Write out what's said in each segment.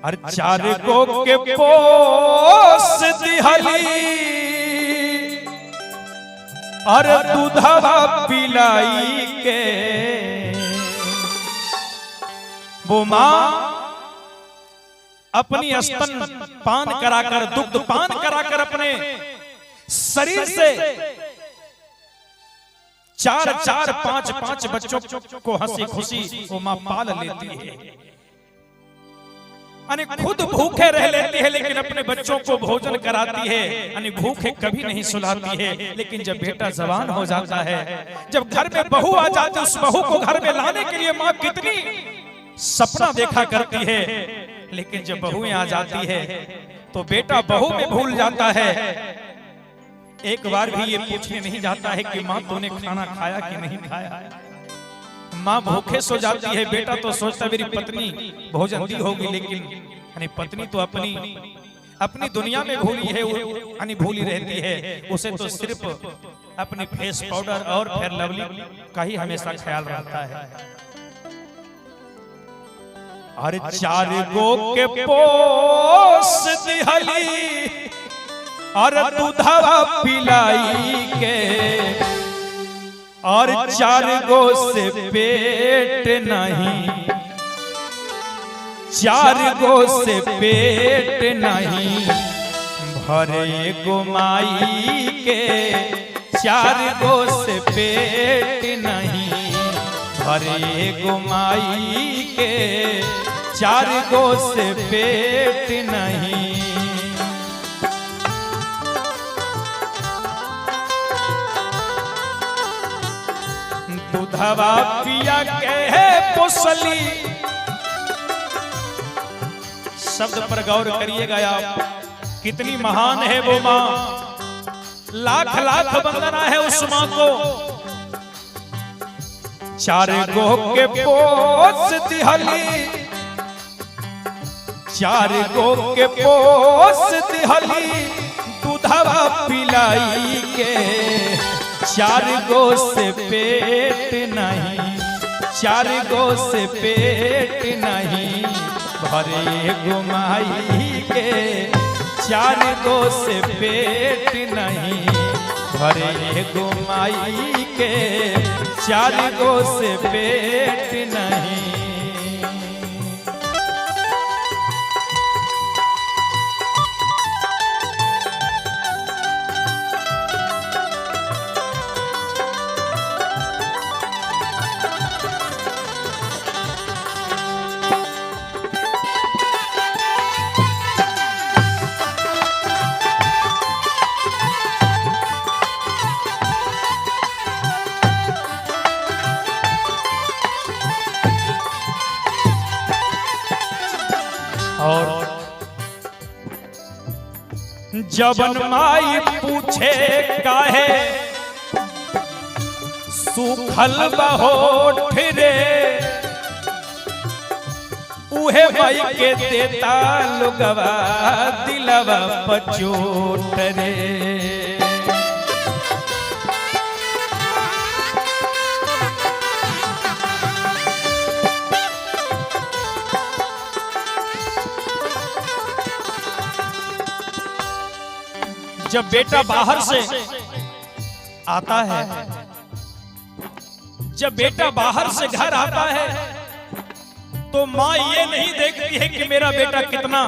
हर चार गो के पोस दिहली और दूधवा पिलाई के वो माँ अपनी स्तन पान कराकर दुग्ध पान कराकर अपने शरीर से चार चार पांच पांच बच्चों को हंसी खुशी वो मां पाल लेती है। यानी खुद भूखे रह लेती है लेकिन अपने बच्चों को भोजन कराती है। यानी भूखे कभी नहीं सुलाती है। लेकिन जब बेटा जवान हो जाता है, जब घर में बहू आ जाती है, उस बहू को घर में लाने के लिए मां कितनी सपना देखा करती है। लेकिन जब बहुएं आ जाती है तो बेटा बहू में भूल जाता है। एक बार भी ये पूछने नहीं जाता है कि माँ तूने खाना खाया कि नहीं खाया। माँ भूखे सो जाती है, बेटा तो सोचता मेरी पत्नी भोजन दी होगी, लेकिन यानी पत्नी तो अपनी दुनिया में भूली है, यानी भूली रहती है। उसे तो सिर्फ अपनी फेस पाउडर और फेयर लवली का ही हमेशा ख्याल रहता है। अरे चार गो के पोस दिहली और दूधवा पिलाई के और चार गो से पेट नहीं, चार गो से पेट नहीं भरे गोमाई के, चार गो से पेट नहीं भरे गोमाई के, चार गो से पेट नहीं। दूधवा पिया के है पोसली। शब्द पर गौर करिएगा आप, कितनी महान है वो माँ। लाख लाख वंदना है उस माँ को। चार गो के पोस दिहली, चार गो के पोस दिहली दूधवा पिलाई के, चार गो से पेट नहीं, चार गो से पेट नहीं भरे गोमाई के, चार गो से पेट नहीं भरे गोमाई के, चार गो से पेट नहीं। और जबन माई पूछे काहे सूखल बहोठ रे, उहे माई के देता लुगवा दिलवा पचोट रे। जब बेटा बाहर से आता है, जब बेटा बाहर से घर आता है तो माँ ये नहीं देखती है कि मेरा बेटा कितना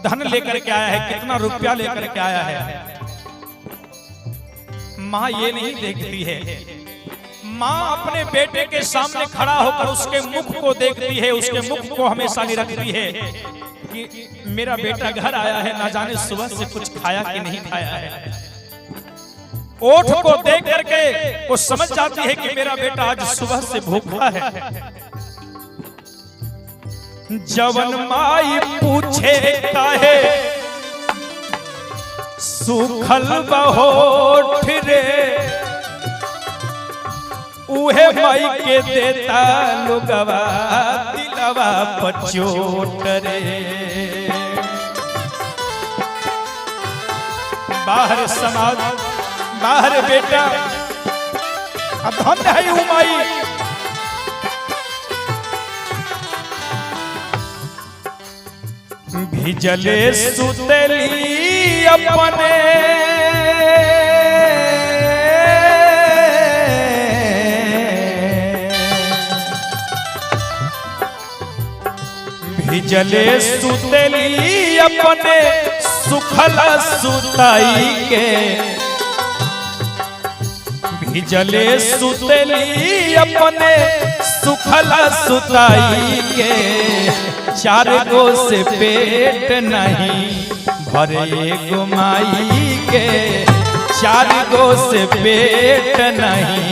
धन लेकर के आया है, कितना रुपया लेकर के आया है। माँ ये नहीं देखती है। माँ अपने बेटे के सामने खड़ा होकर उसके मुख को देखती है, उसके मुख को हमेशा नहीं रखती है कि मेरा बेटा घर आया है, ना जाने सुबह से कुछ खाया कि नहीं खाया है। ओठ को देख करके वो समझ जाती है कि मेरा बेटा आज सुबह से भूखा है। जवन माई पूछे काहे सूखल बहोठ रे, उहे माई के देता लुगवा दिलवा पचोट रे। बाहर समाज, बाहर बेटा, अब धन्य है माई। भिजले सुतली अपने भिजले सुतली अपने सुखल सुताई के भिजले सुतली अपने सुखल सुताई के चार गो से पेट नहीं भरे गुमाई के चार गो से पेट नहीं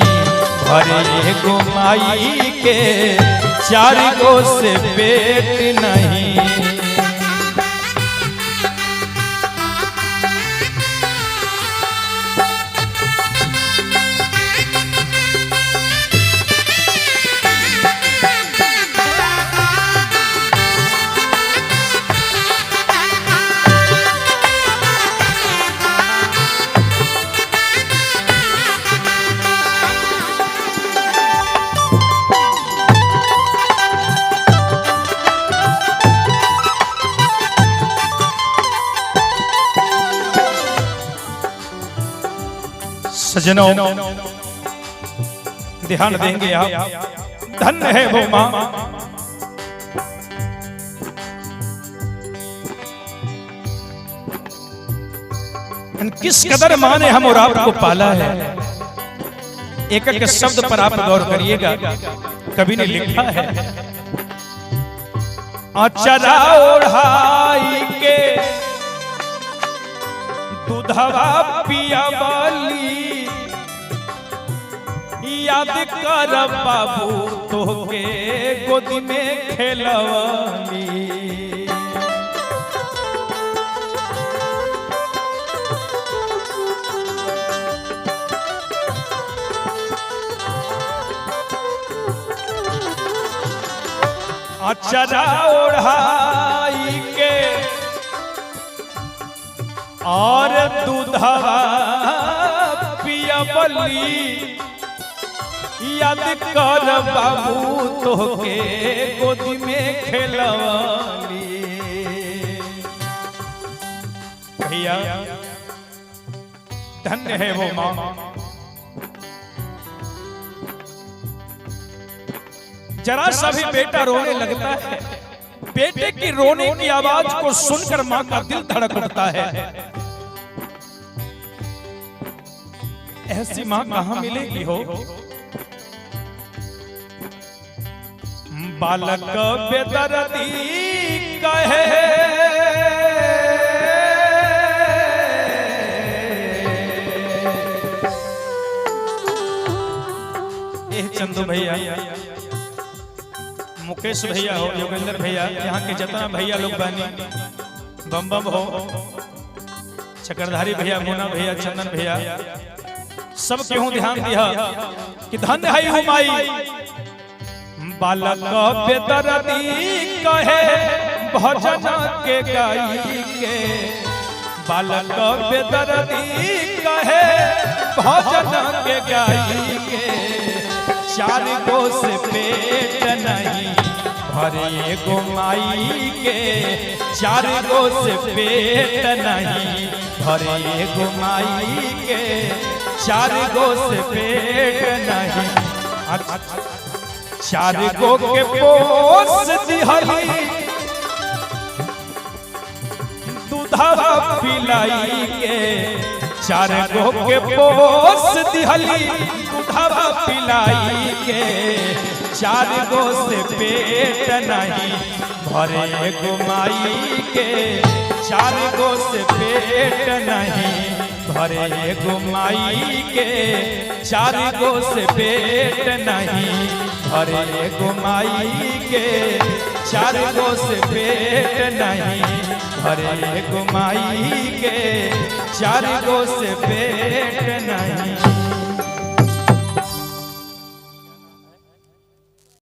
भरे गुमाई के चार गो से पेट नहीं। सजनों ध्यान देंगे आप, धन्य है वो माँ किस कदर माँ ने हम और आपको पाला है। एक एक शब्द पर आप गौर करिएगा। कवि ने लिखा है अचरा ओढ़ाई के दूधवा पियावली याद कर बाबू तोहके गोदी में खेलवली। अचरा ओढ़ाई के और दूधवा पियावली याद कर बाबू तोहके गोदी में खेलवली। भैया धन्य है वो माँ। जरा सा भी बेटा रोने लगता है, बेटे की रोने की आवाज को सुनकर माँ का दिल धड़क उठता है। ऐसी माँ कहाँ मिलेगी हो। बालक बेदर्दी कहे चंदू भैया, मुकेश भैया हो, योगेंद्र भैया, यहाँ के जितना भैया लोग बानी, बम बम हो, चक्रधारी भैया, मोना भैया, चंदन भैया, सब क्यों ध्यान दिया कि धन्य है हो माई। बालक बेदर्दी कहे भजन के गाई के, बालक बेदर्दी कहे भजन के गाई के चार गो से पेट नहीं भरे गुमाई के चार गो से पेट नहीं भरे गुमाई के चार गो से पेट नहीं। चार गो के पोस दिहली दूधवा पिलाई के चार गो के पोस दिहली दूधवा पिलाई के चार गो से पेट नहीं भरे गुमाई के चार गो से पेट नहीं भरे गुमाई के चार गो से पेट नहीं भरे गुमाई के चार गो से पेट नहीं भरे गुमाई के चार गो से पेट नहीं।